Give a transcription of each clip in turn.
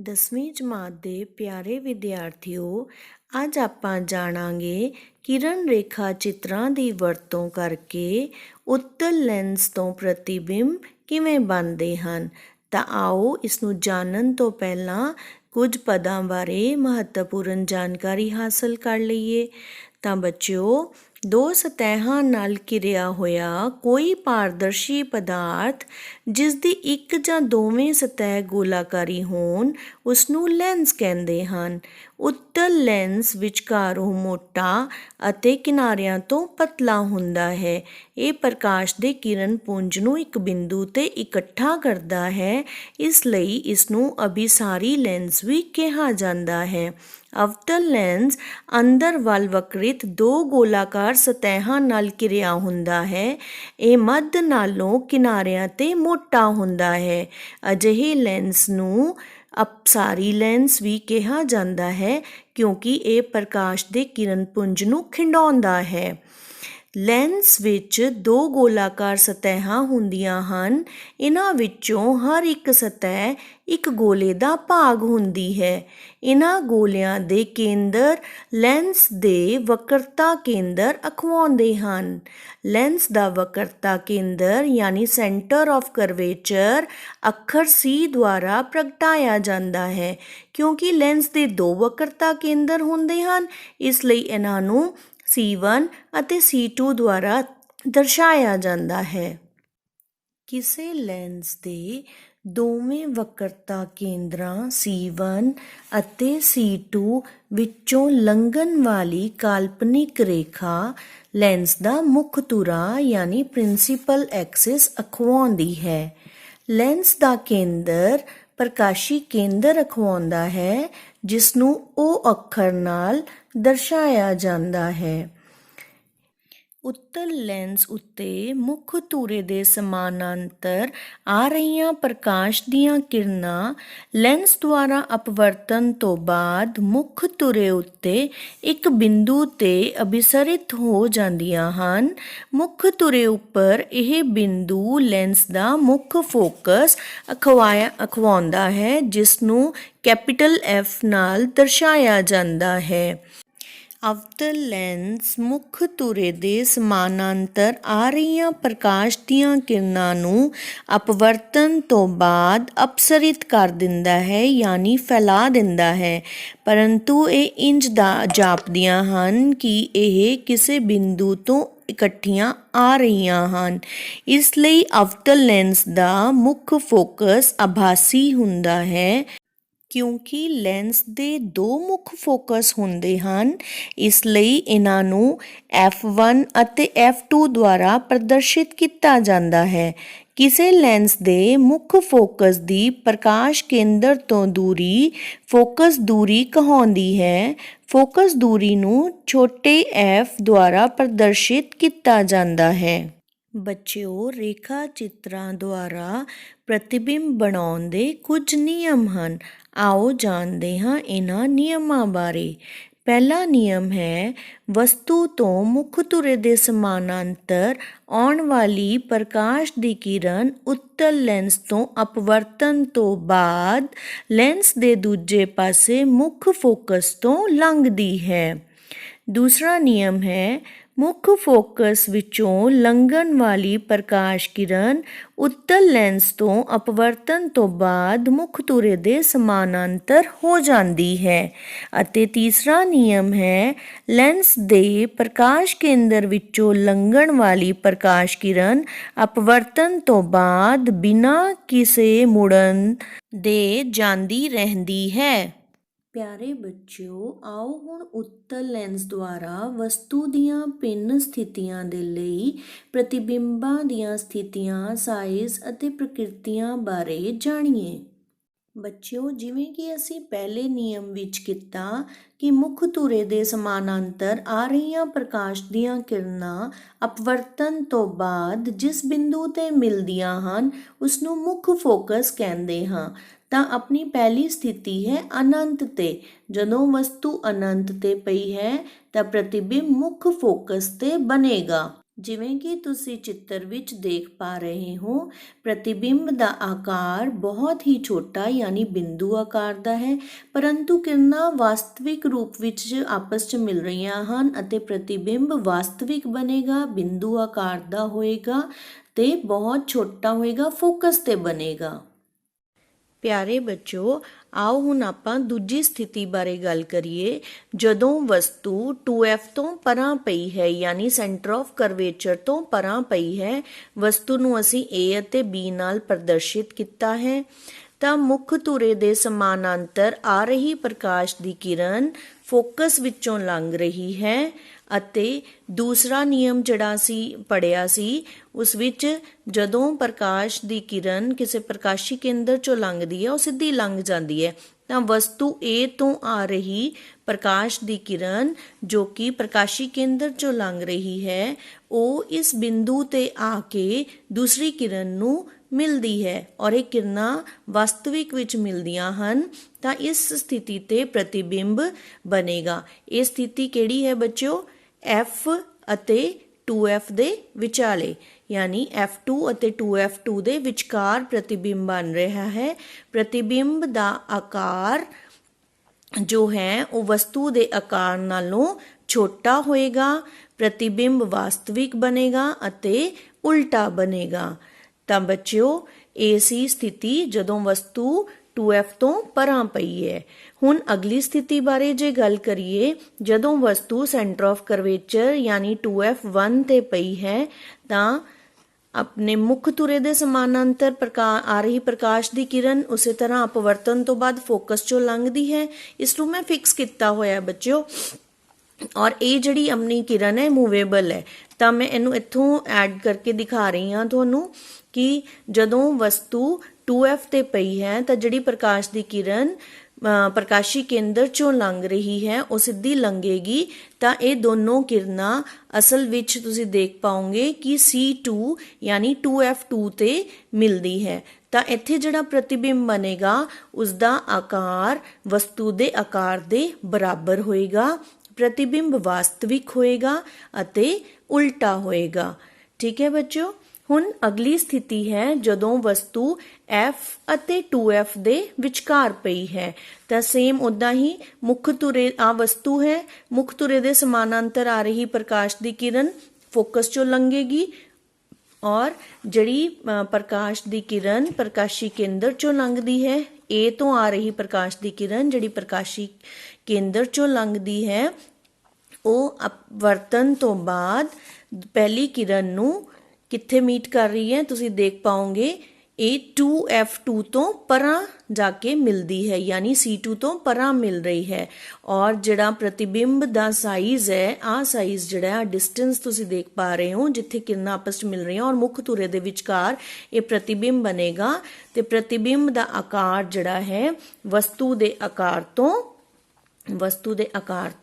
10ਵੀਂ ਜਮਾਤ ਦੇ ਪਿਆਰੇ ਵਿਦਿਆਰਥੀਓ, ਅੱਜ ਆਪਾਂ ਜਾਣਾਂਗੇ ਕਿਰਨ ਰੇਖਾ ਚਿੱਤਰਾਂ ਦੀ ਵਰਤੋਂ ਕਰਕੇ ਉੱਤਲ ਲੈਂਸ ਤੋਂ ਪ੍ਰਤੀਬਿੰਬ ਕਿਵੇਂ ਬਣਦੇ ਹਨ। ਤਾਂ ਆਓ ਇਸ ਨੂੰ ਜਾਣਨ ਤੋਂ ਪਹਿਲਾਂ ਕੁਝ ਪਦਾਂ ਬਾਰੇ ਮਹੱਤਵਪੂਰਨ ਜਾਣਕਾਰੀ ਹਾਸਲ ਕਰ ਲਈਏ। ਤਾਂ ਬੱਚਿਓ, ਦੋ ਸਤਹਾਂ ਨਾਲ ਘਿਰਿਆ ਹੋਇਆ ਕੋਈ ਪਾਰਦਰਸ਼ੀ ਪਦਾਰਥ ਜਿਸ ਦੀ ਇੱਕ ਜਾਂ ਦੋਵੇਂ ਸਤਹ ਗੋਲਾਕਾਰੀ ਹੋਣ ਉਸਨੂੰ ਲੈਂਸ ਕਹਿੰਦੇ ਹਨ। ਉੱਤਲ ਲੈਂਸ ਵਿਚਕਾਰੋਂ ਮੋਟਾ ਅਤੇ ਕਿਨਾਰਿਆਂ ਤੋਂ ਪਤਲਾ ਹੁੰਦਾ ਹੈ। ਇਹ ਪ੍ਰਕਾਸ਼ ਦੇ ਕਿਰਨ ਪੁੰਜ ਨੂੰ ਇੱਕ ਬਿੰਦੂ ਤੇ ਇਕੱਠਾ ਕਰਦਾ ਹੈ, ਇਸ ਲਈ ਇਸ ਨੂੰ ਅਭਿਸਾਰੀ ਲੈਂਸ ਵੀ ਕਿਹਾ ਜਾਂਦਾ ਹੈ। ਅਵਤਲ ਲੈਂਸ ਅੰਦਰ ਵੱਲ ਵਕਰਿਤ ਦੋ ਗੋਲਾਕਾਰ ਸਤਹਾਂ ਨਾਲ ਘਿਰਿਆ ਹੁੰਦਾ ਹੈ। ਇਹ ਮੱਧ ਨਾਲੋਂ ਕਿਨਾਰਿਆਂ ਤੇ ਮੋਟਾ ਹੁੰਦਾ ਹੈ। ਅਜਿਹੇ ਲੈਂਸ ਨੂੰ ਅਪਸਾਰੀ ਲੈਂਸ ਵੀ ਕਿਹਾ ਜਾਂਦਾ ਹੈ ਕਿਉਂਕਿ ਇਹ ਪ੍ਰਕਾਸ਼ ਦੇ ਕਿਰਨ ਪੁੰਜ ਨੂੰ ਖਿੰਡਾਉਂਦਾ ਹੈ। ਲੈਂਸ ਵਿੱਚ ਦੋ ਗੋਲਾਕਾਰ ਸਤਹਾਂ ਹੁੰਦੀਆਂ ਹਨ। ਇਹਨਾਂ ਵਿੱਚੋਂ ਹਰ ਇੱਕ ਸਤਹ ਇੱਕ ਗੋਲੇ ਦਾ ਭਾਗ ਹੁੰਦੀ ਹੈ। ਇਹਨਾਂ ਗੋਲਿਆਂ ਦੇ ਕੇਂਦਰ ਲੈਂਸ ਦੇ ਵਕਰਤਾ ਕੇਂਦਰ ਅਖਵਾਉਂਦੇ ਹਨ। ਲੈਂਸ ਦਾ ਵਕਰਤਾ ਕੇਂਦਰ ਯਾਨੀ ਸੈਂਟਰ ਆਫ ਕਰਵੇਚਰ ਅੱਖਰ C ਦੁਆਰਾ ਪ੍ਰਗਟਾਇਆ ਜਾਂਦਾ ਹੈ। ਕਿਉਂਕਿ ਲੈਂਸ ਦੇ ਦੋ ਵਕਰਤਾ ਕੇਂਦਰ ਹੁੰਦੇ ਹਨ, ਇਸ ਲਈ ਇਹਨਾਂ ਨੂੰ C1 ਅਤੇ C2 ਦੁਆਰਾ ਦਰਸਾਇਆ ਜਾਂਦਾ ਹੈ। ਕਿਸੇ ਲੈਂਸ ਦੇ ਦੋਵੇਂ ਵਕਰਤਾ ਕੇਂਦਰਾਂ C1 ਅਤੇ C2 ਵਿੱਚੋਂ ਲੰਘਣ ਵਾਲੀ ਕਾਲਪਨਿਕ ਰੇਖਾ ਲੈਂਸ ਦਾ ਮੁੱਖ ਧੁਰਾ ਯਾਨੀ ਪ੍ਰਿੰਸੀਪਲ ਐਕਸਿਸ ਅਖਵਾਉਂਦੀ ਹੈ। ਲੈਂਸ ਦਾ ਕੇਂਦਰ ਪ੍ਰਕਾਸ਼ੀ ਕੇਂਦਰ ਅਖਵਾਉਂਦਾ ਹੈ, ਜਿਸ ਨੂੰ O ਅੱਖਰ ਨਾਲ ਦਰਸਾਇਆ ਜਾਂਦਾ ਹੈ। ਉੱਤਲ ਲੈਂਸ ਉੱਤੇ ਮੁੱਖ ਧੁਰੇ ਦੇ ਸਮਾਨਾਂਤਰ ਆ ਰਹੀਆਂ ਪ੍ਰਕਾਸ਼ ਦੀਆਂ ਕਿਰਨਾਂ ਲੈਂਸ ਦੁਆਰਾ ਅਪਵਰਤਨ ਤੋਂ ਬਾਅਦ ਮੁੱਖ ਧੁਰੇ ਉੱਤੇ ਇੱਕ ਬਿੰਦੂ ਤੇ ਅਭਿਸਰਿਤ ਹੋ ਜਾਂਦੀਆਂ ਹਨ। ਮੁੱਖ ਧੁਰੇ ਉੱਪਰ ਇਹ ਬਿੰਦੂ ਲੈਂਸ ਦਾ ਮੁੱਖ ਫੋਕਸ ਅਖਵਾਉਂਦਾ ਹੈ, ਜਿਸ ਨੂੰ ਕੈਪੀਟਲ F ਨਾਲ ਦਰਸਾਇਆ ਜਾਂਦਾ ਹੈ। ਅਵਤਲ ਲੈਂਸ ਮੁੱਖ ਧੁਰੇ ਦੇ ਸਮਾਨਾਂਤਰ ਆ ਰਹੀਆਂ ਪ੍ਰਕਾਸ਼ ਦੀਆਂ ਕਿਰਨਾਂ ਨੂੰ ਅਪਵਰਤਨ ਤੋਂ ਬਾਅਦ ਅਪਸਰਿਤ ਕਰ ਦਿੰਦਾ ਹੈ ਯਾਨੀ ਫੈਲਾ ਦਿੰਦਾ ਹੈ, ਪਰੰਤੂ ਇਹ ਇੰਜ ਜਾਪਦੀਆਂ ਹਨ ਕਿ ਇਹ ਕਿਸੇ ਬਿੰਦੂ ਤੋਂ ਇਕੱਠੀਆਂ ਆ ਰਹੀਆਂ ਹਨ। ਇਸ ਲਈ ਅਵਤਲ ਲੈਂਸ ਦਾ ਮੁੱਖ ਫੋਕਸ ਆਭਾਸੀ ਹੁੰਦਾ ਹੈ। ਕਿਉਂਕਿ ਲੈਂਸ ਦੇ ਦੋ ਮੁੱਖ ਫੋਕਸ ਹੁੰਦੇ ਹਨ, ਇਸ ਲਈ ਇਹਨਾਂ ਨੂੰ F1 ਅਤੇ F2 ਦੁਆਰਾ ਪ੍ਰਦਰਸ਼ਿਤ ਕੀਤਾ ਜਾਂਦਾ ਹੈ। ਕਿਸੇ ਲੈਂਸ ਦੇ ਮੁੱਖ ਫੋਕਸ ਦੀ ਪ੍ਰਕਾਸ਼ ਕੇਂਦਰ ਤੋਂ ਦੂਰੀ ਫੋਕਸ ਦੂਰੀ ਕਹਾਉਂਦੀ ਹੈ। ਫੋਕਸ ਦੂਰੀ ਨੂੰ ਛੋਟੇ f ਦੁਆਰਾ ਪ੍ਰਦਰਸ਼ਿਤ ਕੀਤਾ ਜਾਂਦਾ ਹੈ। ਬੱਚਿਓ, ਰੇਖਾ ਚਿੱਤਰਾਂ ਦੁਆਰਾ ਪ੍ਰਤੀਬਿੰਬ ਬਣਾਉਣ ਦੇ ਕੁਝ ਨਿਯਮ ਹਨ। ਆਓ ਜਾਣਦੇ ਹਾਂ ਇਹਨਾਂ ਨਿਯਮਾਂ ਬਾਰੇ। ਪਹਿਲਾ ਨਿਯਮ ਹੈ, ਵਸਤੂ ਤੋਂ ਮੁੱਖ ਧੁਰੇ ਦੇ ਸਮਾਨਾਂਤਰ ਆਉਣ ਵਾਲੀ ਪ੍ਰਕਾਸ਼ ਦੀ ਕਿਰਨ ਉੱਤਲ ਲੈਂਸ ਤੋਂ ਅਪਵਰਤਨ ਤੋਂ ਬਾਅਦ ਲੈਂਸ ਦੇ ਦੂਜੇ ਪਾਸੇ ਮੁੱਖ ਫੋਕਸ ਤੋਂ ਲੰਘਦੀ ਹੈ। ਦੂਸਰਾ ਨਿਯਮ ਹੈ, ਮੁੱਖ ਫੋਕਸ ਵਿੱਚੋਂ ਲੰਘਣ ਵਾਲੀ ਪ੍ਰਕਾਸ਼ ਕਿਰਨ ਉੱਤਲ ਲੈਂਸ ਤੋਂ ਅਪਵਰਤਨ ਤੋਂ ਬਾਅਦ ਮੁੱਖ ਧੁਰੇ ਦੇ ਸਮਾਨਾਂਤਰ ਹੋ ਜਾਂਦੀ ਹੈ। ਅਤੇ ਤੀਸਰਾ ਨਿਯਮ ਹੈ, ਲੈਂਸ ਦੇ ਪ੍ਰਕਾਸ਼ ਕੇਂਦਰ ਵਿੱਚੋਂ ਲੰਘਣ ਵਾਲੀ ਪ੍ਰਕਾਸ਼ ਕਿਰਨ ਅਪਵਰਤਨ ਤੋਂ ਬਾਅਦ ਬਿਨਾਂ ਕਿਸੇ ਮੁੜਨ ਦੇ ਜਾਂਦੀ ਰਹਿੰਦੀ ਹੈ। ਪਿਆਰੇ ਬੱਚਿਓ, ਆਓ ਹੁਣ ਉੱਤਲ ਲੈਂਸ ਦੁਆਰਾ ਵਸਤੂ ਦੀਆਂ ਭਿੰਨ ਸਥਿਤੀਆਂ ਦੇ ਲਈ ਪ੍ਰਤੀਬਿੰਬਾਂ ਦੀਆਂ ਸਥਿਤੀਆਂ, ਸਾਈਜ਼ ਅਤੇ ਪ੍ਰਕਿਰਤੀਆਂ ਬਾਰੇ ਜਾਣੀਏ। ਬੱਚਿਓ, ਜਿਵੇਂ ਕਿ ਅਸੀਂ ਪਹਿਲੇ ਨਿਯਮ ਵਿੱਚ ਕੀਤਾ ਕਿ ਮੁੱਖ ਧੁਰੇ ਦੇ ਸਮਾਨਾਂਤਰ ਆ ਰਹੀਆਂ ਪ੍ਰਕਾਸ਼ ਦੀਆਂ ਕਿਰਨਾਂ ਅਪਵਰਤਨ ਤੋਂ ਬਾਅਦ ਜਿਸ ਬਿੰਦੂ ਤੇ ਮਿਲਦੀਆਂ ਹਨ ਉਸ ਨੂੰ ਮੁੱਖ ਫੋਕਸ ਕਹਿੰਦੇ ਹਾਂ। ਤਾਂ ਆਪਣੀ ਪਹਿਲੀ ਸਥਿਤੀ ਹੈ ਅਨੰਤ ਤੇ। ਜਦੋਂ ਵਸਤੂ ਅਨੰਤ ਤੇ ਪਈ ਹੈ ਤਾਂ ਪ੍ਰਤੀਬਿੰਬ ਮੁੱਖ ਫੋਕਸ ਤੇ ਬਣੇਗਾ। ਜਿਵੇਂ ਕਿ ਤੁਸੀਂ ਚਿੱਤਰ ਵਿੱਚ ਦੇਖ ਪਾ ਰਹੇ ਹੋ, ਪ੍ਰਤੀਬਿੰਬ ਦਾ ਆਕਾਰ ਬਹੁਤ ਹੀ ਛੋਟਾ ਯਾਨੀ ਬਿੰਦੂ ਆਕਾਰ ਦਾ ਹੈ, ਪਰੰਤੂ ਕਿਰਨਾਂ ਵਾਸਤਵਿਕ ਰੂਪ ਵਿੱਚ ਆਪਸ 'ਚ ਮਿਲ ਰਹੀਆਂ ਹਨ ਅਤੇ ਪ੍ਰਤੀਬਿੰਬ ਵਾਸਤਵਿਕ ਬਣੇਗਾ, ਬਿੰਦੂ ਆਕਾਰ ਦਾ ਹੋਏਗਾ ਤੇ ਬਹੁਤ ਛੋਟਾ ਹੋਏਗਾ, ਫੋਕਸ ਤੇ ਬਣੇਗਾ। ਪਿਆਰੇ ਬੱਚੋ, ਆਓ ਹੁਣ ਆਪਾਂ ਦੂਜੀ ਸਥਿਤੀ ਬਾਰੇ ਗੱਲ ਕਰੀਏ। ਜਦੋਂ ਵਸਤੂ 2F ਤੋਂ ਪਰਾਂ ਪਈ ਹੈ ਯਾਨੀ ਸੈਂਟਰ ਆਫ ਕਰਵੇਚਰ ਤੋਂ ਪਰਾਂ ਪਈ ਹੈ, ਵਸਤੂ ਨੂੰ ਅਸੀਂ A ਅਤੇ B ਨਾਲ ਪ੍ਰਦਰਸ਼ਿਤ ਕੀਤਾ ਹੈ, ਤਾਂ ਮੁੱਖ ਧੁਰੇ ਦੇ ਸਮਾਨਾਂਤਰ ਆ ਰਹੀ ਪ੍ਰਕਾਸ਼ ਦੀ ਕਿਰਨ ਫੋਕਸ ਵਿੱਚੋਂ ਲੰਘ ਰਹੀ ਹੈ ਅਤੇ ਦੂਸਰਾ ਨਿਯਮ ਜਿਹੜਾ ਅਸੀਂ ਪੜ੍ਹਿਆ ਸੀ ਉਸ ਵਿੱਚ ਜਦੋਂ ਪ੍ਰਕਾਸ਼ ਦੀ ਕਿਰਨ ਕਿਸੇ ਪ੍ਰਕਾਸ਼ੀ ਕੇਂਦਰ ਚੋਂ ਲੰਘਦੀ ਹੈ ਉਹ ਸਿੱਧੀ ਲੰਘ ਜਾਂਦੀ ਹੈ, ਤਾਂ ਵਸਤੂ A ਤੋਂ ਆ ਰਹੀ ਪ੍ਰਕਾਸ਼ ਦੀ ਕਿਰਨ ਜੋ ਕਿ ਪ੍ਰਕਾਸ਼ੀ ਕੇਂਦਰ ਚੋਂ ਲੰਘ ਰਹੀ ਹੈ ਉਹ ਇਸ ਬਿੰਦੂ ਤੇ ਆ ਕੇ ਦੂਸਰੀ ਕਿਰਨ ਨੂੰ ਮਿਲਦੀ ਹੈ ਔਰ ਇਹ ਕਿਰਨਾਂ ਵਾਸਤਵਿਕ ਵਿੱਚ ਮਿਲਦੀਆਂ ਹਨ, ਤਾਂ ਇਸ ਸਥਿਤੀ ਤੇ ਪ੍ਰਤੀਬਿੰਬ ਬਣੇਗਾ। ਇਹ ਸਥਿਤੀ ਕਿਹੜੀ ਹੈ ਬੱਚਿਓ? F ਅਤੇ 2F ਦੇ ਵਿਚਾਲੇ ਯਾਨੀ F2 ਅਤੇ 2F2 ਦੇ ਵਿਚਕਾਰ ਪ੍ਰਤੀਬਿੰਬ ਬਣ ਰਿਹਾ ਹੈ। ਪ੍ਰਤੀਬਿੰਬ ਦਾ ਆਕਾਰ ਜੋ ਹੈ ਉਹ ਵਸਤੂ ਦੇ ਆਕਾਰ ਨਾਲੋਂ ਛੋਟਾ ਹੋਏਗਾ, ਪ੍ਰਤੀਬਿੰਬ ਵਾਸਤਵਿਕ ਬਣੇਗਾ ਅਤੇ ਉਲਟਾ ਬਣੇਗਾ। ਤਾਂ ਬੱਚਿਓ, ਇਹ ਸੀ ਸਥਿਤੀ ਜਦੋਂ ਵਸਤੂ 2F ਤੋਂ ਪਰਾਂ ਪਈ ਹੈ। ਹੁਣ ਅਗਲੀ ਸਥਿਤੀ ਬਾਰੇ ਜੇ ਗੱਲ ਕਰੀਏ, ਜਦੋਂ ਵਸਤੂ ਸੈਂਟਰ ਆਫ ਕਰਵੇਚਰ ਯਾਨੀ 2F1 ਤੇ ਪਈ ਹੈ ਤਾਂ ਆਪਣੇ ਮੁੱਖ ਧੁਰੇ ਦੇ ਸਮਾਨਾਂਤਰ ਆ ਰਹੀ ਪ੍ਰਕਾਸ਼ ਦੀ ਕਿਰਨ ਉਸੇ ਤਰ੍ਹਾਂ ਅਪਵਰਤਨ ਤੋਂ ਬਾਅਦ ਫੋਕਸ ਚੋਂ ਲੰਘਦੀ ਹੈ। ਇਸ ਨੂੰ ਮੈਂ ਫਿਕਸ ਕੀਤਾ ਹੋਇਆ ਬੱਚਿਓ, ਔਰ ਇਹ ਜਿਹੜੀ ਆਪਣੀ ਕਿਰਨ ਹੈ ਮੂਵੇਬਲ ਹੈ, ਤਾਂ ਮੈਂ ਇਹਨੂੰ ਇੱਥੋਂ ਐਡ ਕਰਕੇ ਦਿਖਾ ਰਹੀ ਹਾਂ ਤੁਹਾਨੂੰ ਕਿ ਜਦੋਂ ਵਸਤੂ 2F ਤੇ ਪਈ ਹੈ ਤਾਂ ਜਿਹੜੀ ਪ੍ਰਕਾਸ਼ ਦੀ ਕਿਰਨ ਪ੍ਰਕਾਸ਼ੀ ਕੇਂਦਰ ਚੋਂ ਲੰਘ ਰਹੀ ਹੈ ਉਹ ਸਿੱਧੀ ਲੰਘੇਗੀ, ਤਾਂ ਇਹ ਦੋਨੋਂ ਕਿਰਨਾਂ ਅਸਲ ਵਿੱਚ ਤੁਸੀਂ ਦੇਖ ਪਾਓਗੇ ਕਿ C2 ਯਾਨੀ 2F2 ਤੇ ਮਿਲਦੀ ਹੈ। ਤਾਂ ਇੱਥੇ ਜਿਹੜਾ ਪ੍ਰਤੀਬਿੰਬ ਬਣੇਗਾ ਉਸ ਦਾ ਆਕਾਰ ਵਸਤੂ ਦੇ ਆਕਾਰ ਦੇ ਬਰਾਬਰ ਹੋਏਗਾ, ਪ੍ਰਤੀਬਿੰਬ ਵਾਸਤਵਿਕ ਹੋਏਗਾ ਅਤੇ ਉਲਟਾ ਹੋਏਗਾ। ਠੀਕ ਹੈ ਬੱਚਿਓ। ਹੁਣ ਅਗਲੀ ਸਥਿਤੀ ਹੈ ਜਦੋਂ ਵਸਤੂ F ਅਤੇ 2F ਦੇ ਵਿਚਕਾਰ ਪਈ ਹੈ, ਤਾਂ ਸੇਮ ਉਦਾਂ ਹੀ ਮੁੱਖ ਧੁਰੇ ਆ ਵਸਤੂ ਹੈ, ਮੁੱਖ ਧੁਰੇ ਦੇ ਸਮਾਨਾਂਤਰ ਆ ਰਹੀ ਪ੍ਰਕਾਸ਼ ਦੀ ਕਿਰਨ ਫੋਕਸ ਚੋਂ ਲੰਘੇਗੀ ਔਰ ਜਿਹੜੀ ਪ੍ਰਕਾਸ਼ ਦੀ ਕਿਰਨ ਪ੍ਰਕਾਸ਼ੀ ਕੇਂਦਰ ਚੋਂ ਲੰਘਦੀ ਹੈ, A ਤੋਂ ਆ ਰਹੀ ਪ੍ਰਕਾਸ਼ ਦੀ ਕਿਰਨ ਜਿਹੜੀ ਪ੍ਰਕਾਸ਼ੀ ਕੇਂਦਰ ਚੋਂ ਲੰਘਦੀ ਹੈ ਉਹ ਅਪਵਰਤਨ ਤੋਂ ਬਾਅਦ ਪਹਿਲੀ ਕਿਰਨ ਨੂੰ ਕਿੱਥੇ ਮੀਟ ਕਰ ਰਹੀ ਹੈ ਤੁਸੀਂ ਦੇਖ ਪਾਓਗੇ, ਇਹ 2F2 ਤੋਂ ਪਰਾਂ ਜਾ ਕੇ ਮਿਲਦੀ ਹੈ ਯਾਨੀ C2 ਤੋਂ ਪਰਾਂ ਮਿਲ ਰਹੀ ਹੈ। ਔਰ ਜਿਹੜਾ ਪ੍ਰਤੀਬਿੰਬ ਦਾ ਸਾਈਜ਼ ਹੈ, ਆਹ ਸਾਈਜ਼ ਜਿਹੜਾ ਡਿਸਟੈਂਸ ਤੁਸੀਂ ਦੇਖ ਪਾ ਰਹੇ ਹੋ ਜਿੱਥੇ ਕਿਰਨਾਂ ਆਪਸ 'ਚ ਮਿਲ ਰਹੀਆਂ ਔਰ ਮੁੱਖ ਧੁਰੇ ਦੇ ਵਿਚਕਾਰ ਇਹ ਪ੍ਰਤੀਬਿੰਬ ਬਣੇਗਾ ਤੇ ਪ੍ਰਤੀਬਿੰਬ ਦਾ ਆਕਾਰ ਜਿਹੜਾ ਹੈ ਵਸਤੂ ਦੇ ਆਕਾਰ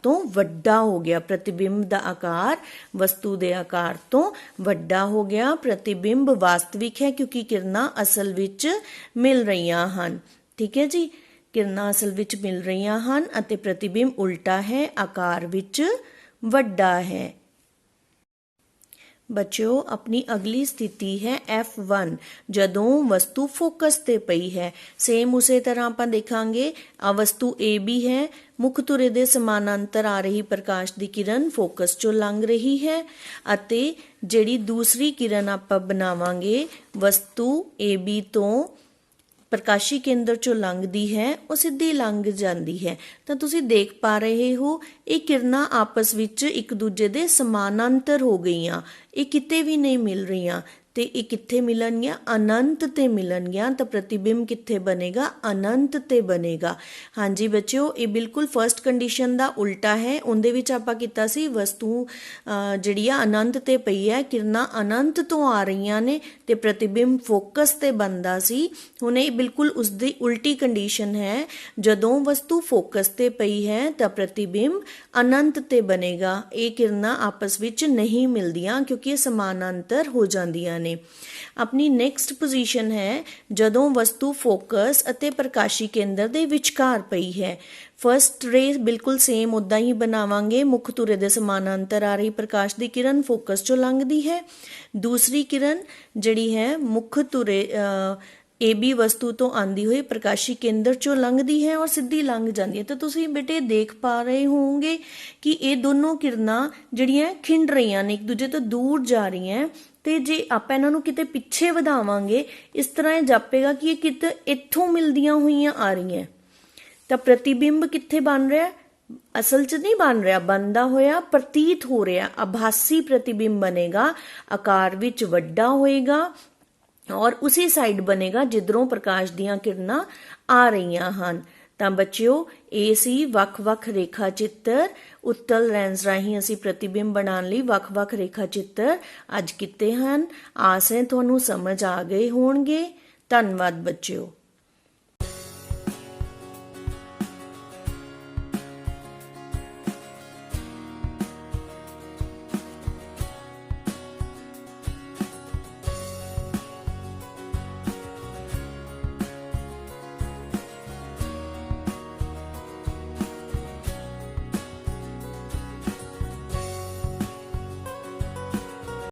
ਤੋਂ ਵੱਡਾ ਹੋ ਗਿਆ। ਪ੍ਰਤੀਬਿੰਬ ਦਾ ਆਕਾਰ ਵਸਤੂ ਦੇ ਆਕਾਰ ਤੋਂ ਵੱਡਾ ਹੋ ਗਿਆ। ਪ੍ਰਤੀਬਿੰਬ ਵਾਸਤਵਿਕ ਹੈ ਕਿਉਂਕਿ ਕਿਰਨਾਂ ਅਸਲ ਵਿੱਚ ਮਿਲ ਰਹੀਆਂ ਹਨ। ਠੀਕ ਹੈ ਜੀ, ਕਿਰਨਾਂ ਅਸਲ ਵਿੱਚ ਮਿਲ ਰਹੀਆਂ ਹਨ ਅਤੇ ਪ੍ਰਤੀਬਿੰਬ ਉਲਟਾ ਹੈ, ਆਕਾਰ ਵਿੱਚ ਵੱਡਾ ਹੈ। ਬੱਚਿਓ, ਆਪਣੀ ਅਗਲੀ ਸਥਿਤੀ ਹੈ F1 ਜਦੋਂ ਵਸਤੂ ਫੋਕਸ ਤੇ ਪਈ ਹੈ। ਸੇਮ ਉਸੇ ਤਰ੍ਹਾਂ ਆਪਾਂ ਦੇਖਾਂਗੇ, ਆ ਵਸਤੂ AB ਹੈ, ਮੁੱਖ ਧੁਰੇ ਦੇ ਸਮਾਨਾਂਤਰ ਆ ਰਹੀ ਪ੍ਰਕਾਸ਼ ਦੀ ਕਿਰਨ ਫੋਕਸ ਚੋਂ ਲੰਘ ਰਹੀ ਹੈ ਅਤੇ ਜਿਹੜੀ ਦੂਸਰੀ ਕਿਰਨ ਆਪਾਂ ਬਣਾਵਾਂਗੇ ਵਸਤੂ AB ਤੋਂ ਪ੍ਰਕਾਸ਼ੀ ਕੇਂਦਰ ਚੋਂ ਲੰਘਦੀ ਹੈ ਉਹ ਸਿੱਧੀ ਲੰਘ ਜਾਂਦੀ ਹੈ। ਤਾਂ ਤੁਸੀਂ ਦੇਖ ਪਾ ਰਹੇ ਹੋ ਇਹ ਕਿਰਨਾਂ ਆਪਸ ਵਿੱਚ ਇੱਕ ਦੂਜੇ ਦੇ ਸਮਾਨਾਂਤਰ ਹੋ ਗਈਆਂ, ਇਹ ਕਿਤੇ ਵੀ ਨਹੀਂ ਮਿਲ ਰਹੀਆਂ ਤੇ ਇਹ ਕਿੱਥੇ ਮਿਲਣਗੀਆਂ? ਅਨੰਤ ਤੇ ਮਿਲਣਗੀਆਂ। ਤਾਂ ਪ੍ਰਤੀਬਿੰਬ ਕਿੱਥੇ ਬਣੇਗਾ? ਅਨੰਤ ਤੇ ਬਣੇਗਾ। ਹਾਂਜੀ ਬੱਚਿਓ, ਇਹ ਬਿਲਕੁਲ ਫਰਸਟ ਕੰਡੀਸ਼ਨ ਦਾ ਉਲਟਾ ਹੈ। ਉਹਦੇ ਵਿੱਚ ਆਪਾਂ ਕੀਤਾ ਸੀ ਵਸਤੂ ਜਿਹੜੀ ਆ ਅਨੰਤ ਤੇ ਪਈ ਹੈ, ਕਿਰਨਾਂ ਅਨੰਤ ਤੋਂ ਆ ਰਹੀਆਂ ਨੇ ਤੇ ਪ੍ਰਤੀਬਿੰਬ ਫੋਕਸ ਤੇ ਬਣਦਾ ਸੀ। ਹੁਣ ਇਹ ਬਿਲਕੁਲ ਉਸਦੀ ਉਲਟੀ ਕੰਡੀਸ਼ਨ ਹੈ। ਜਦੋਂ ਵਸਤੂ ਫੋਕਸ ਤੇ ਪਈ ਹੈ ਤਾਂ ਪ੍ਰਤੀਬਿੰਬ ਅਨੰਤ ਤੇ ਬਣੇਗਾ। ਇਹ ਕਿਰਨਾਂ ਆਪਸ ਵਿੱਚ ਨਹੀਂ ਮਿਲਦੀਆਂ ਕਿਉਂਕਿ ਇਹ ਸਮਾਨਾਂਤਰ ਹੋ ਜਾਂਦੀਆਂ ਨੇ। ਨੇ। ਆਪਣੀ ਨੈਕਸਟ ਪੋਜੀਸ਼ਨ ਹੈ ਜਦੋਂ ਵਸਤੂ ਫੋਕਸ ਅਤੇ ਪ੍ਰਕਾਸ਼ੀ ਕੇਂਦਰ ਦੇ ਵਿਚਕਾਰ ਪਈ ਹੈ। ਫਸਟ ਰੇ ਬਿਲਕੁਲ ਸੇਮ ਉੱਦਾਂ ਹੀ ਬਣਾਵਾਂਗੇ। ਮੁੱਖ ਧੁਰੇ ਦੇ ਸਮਾਨਾਂਤਰ ਆ ਰਹੀ ਪ੍ਰਕਾਸ਼ ਦੀ ਕਿਰਨ ਫੋਕਸ ਚੋਂ ਲੰਘਦੀ ਹੈ। ਦੂਸਰੀ ਕਿਰਨ ਜਿਹੜੀ ਹੈ ਮੁੱਖ ਧੁਰੇ AB ਵਸਤੂ ਤੋਂ ਆਂਦੀ ਹੋਈ ਪ੍ਰਕਾਸ਼ੀ ਕੇਂਦਰ ਚੋਂ ਲੰਘਦੀ ਹੈ ਔਰ ਸਿੱਧੀ ਲੰਘ ਜਾਂਦੀ ਹੈ। ਤਾਂ ਤੁਸੀਂ ਬੇਟੇ ਦੇਖ ਪਾ ਰਹੇ ਹੋਵੋਗੇ ਕਿ ਇਹ ਦੋਨੋਂ ਕਿਰਨਾਂ ਜਿਹੜੀਆਂ ਖਿੰਡ ਰਹੀਆਂ ਨੇ, ਇੱਕ ਦੂਜੇ ਤੋਂ ਦੂਰ ਜਾ ਰਹੀਆਂ। ਤੇ ਜੇ ਆਪਾਂ ਇਹਨਾਂ ਨੂੰ ਕਿਤੇ ਪਿੱਛੇ ਵਧਾਵਾਂਗੇ ਇਸ ਤਰ੍ਹਾਂ ਇਹ ਜਾਪੇਗਾ ਕਿ ਇਹ ਕਿਤੇ ਇੱਥੋਂ ਮਿਲਦੀਆਂ ਹੋਈਆਂ ਆ ਰਹੀਆਂ। ਤਾਂ ਪ੍ਰਤੀਬਿੰਬ ਕਿੱਥੇ ਬਣ ਰਿਹਾ? ਅਸਲ 'ਚ ਨਹੀਂ ਬਣ ਰਿਹਾ, ਬਣਦਾ ਹੋਇਆ ਪ੍ਰਤੀਤ ਹੋ ਰਿਹਾ। ਆਭਾਸੀ ਪ੍ਰਤੀਬਿੰਬ ਬਣੇਗਾ, ਆਕਾਰ ਵਿੱਚ ਵੱਡਾ ਹੋਏਗਾ ਔਰ ਉਸੇ ਸਾਈਡ ਬਣੇਗਾ ਜਿੱਧਰੋਂ ਪ੍ਰਕਾਸ਼ ਦੀਆਂ ਕਿਰਨਾਂ ਆ ਰਹੀਆਂ ਹਨ। ਤਾਂ ਬੱਚਿਓ, ਇਹ ਸੀ ਵੱਖ-ਵੱਖ ਰੇਖਾ ਚਿੱਤਰ। ਉੱਤਲ ਲੈਂਸ ਰਾਹੀਂ ਅਸੀਂ ਪ੍ਰਤੀਬਿੰਬ ਬਣਾਉਣ ਲਈ ਵੱਖ-ਵੱਖ ਰੇਖਾ ਚਿੱਤਰ ਅੱਜ ਕੀਤੇ ਹਨ। ਆਸ ਹੈ ਤੁਹਾਨੂੰ ਸਮਝ ਆ ਗਏ ਹੋਣਗੇ। ਧੰਨਵਾਦ ਬੱਚਿਓ।